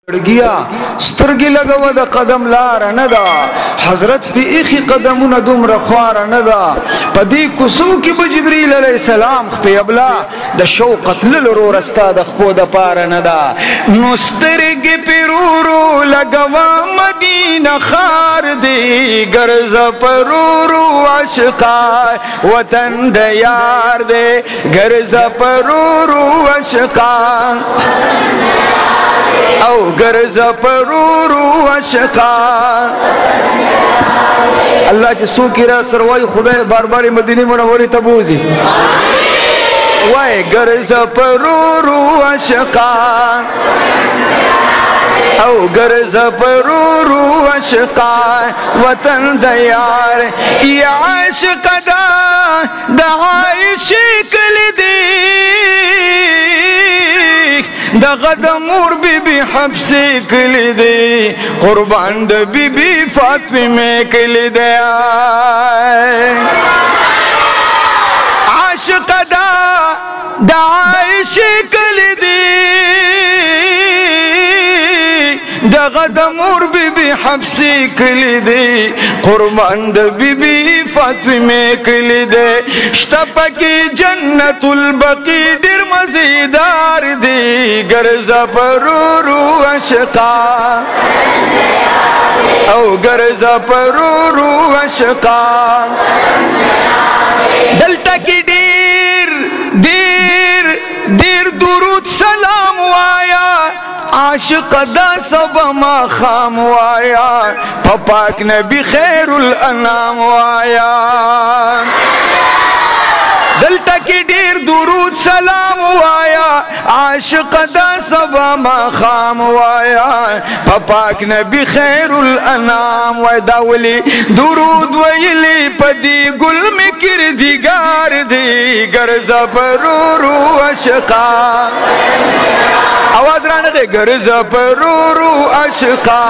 زڑگیہ سترگے لگوہ دا قدم لارہ ندا حضرت پی ایخی قدمون دم رخوارہ ندا پدی کسو کی بجبریل علیہ السلام پی ابلا دا شوقت للرو رستا دا خپو دا پارہ ندا نسترگے پی رو لگوہ مدینہ خار دی گرز پر رو عشقا وطن دیار دے گرز پر رو عشقا او گرز پرورو عشقا اللہ چی سو کی را سروائی خدای بار باری مدینی منوری تبوزی وائے گرز پرورو عشقا او گرز پرورو عشقا وطن دیار یا عشق دا عائشی کل دی دا غدمور بی بی حبسی کلی دی قربان دا بی بی فاطمی میں کلی دی عاشق دا عائشی کلی دی دا غدمور بی بی حبسی کلی دی قربان دا بی بی فاطمی میں کلی دی شتپا کی جنت البقی در مزیدار دی گرز پرورو عشقا او گرز پرورو عشقا دلتا کی دیر درود سلام وایا عاشق دا سب ما خام وایا پاک نبی خیر الانام وایا دلتا کی دیر درود سلام وایا عاشق دا سب ما خام وایا پاک نبی خیر الانام وایا داولی درود ویلی پدی گل میں کردگار دی گرز پرورو عشقا آواز رانا دے گرز پرورو عشقا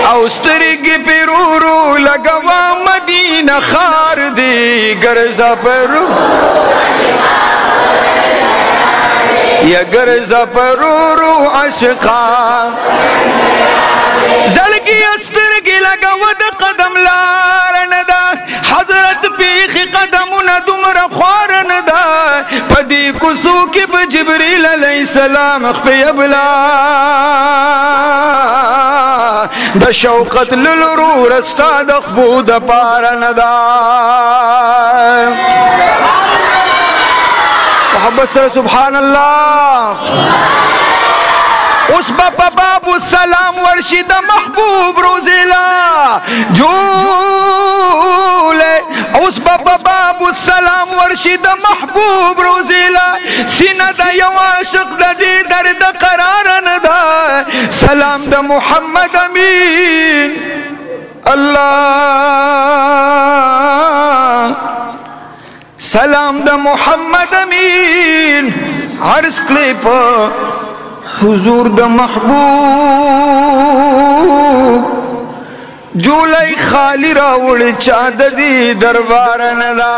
او سترگی پرورو لگوہ مدینہ خار دی گرز پرورو یا گرز پرورو عشقا زڑگیہ سترگی لگوہ دا قدم لارہ ندا حضرت پیخی قدمون دمر خوارہ ندا پدی کسو کی بجبریل علیہ السلام اخپی ابلا دا شوقت للرو رستا دخبو دا پارہ ندا محبت سر سبحان اللہ اس بابا باب السلام ورشید محبوب روزیلا جولے اس بابا باب السلام ورشید محبوب روزیلا سینہ دا یو عاشق دا دی درد قرارن دا سلام دا محمد امین اللہ سلام دا محمد امین عرض کلیپ حضور دا محبوب جولائی خالی راوڑ چاند دی دربار ندا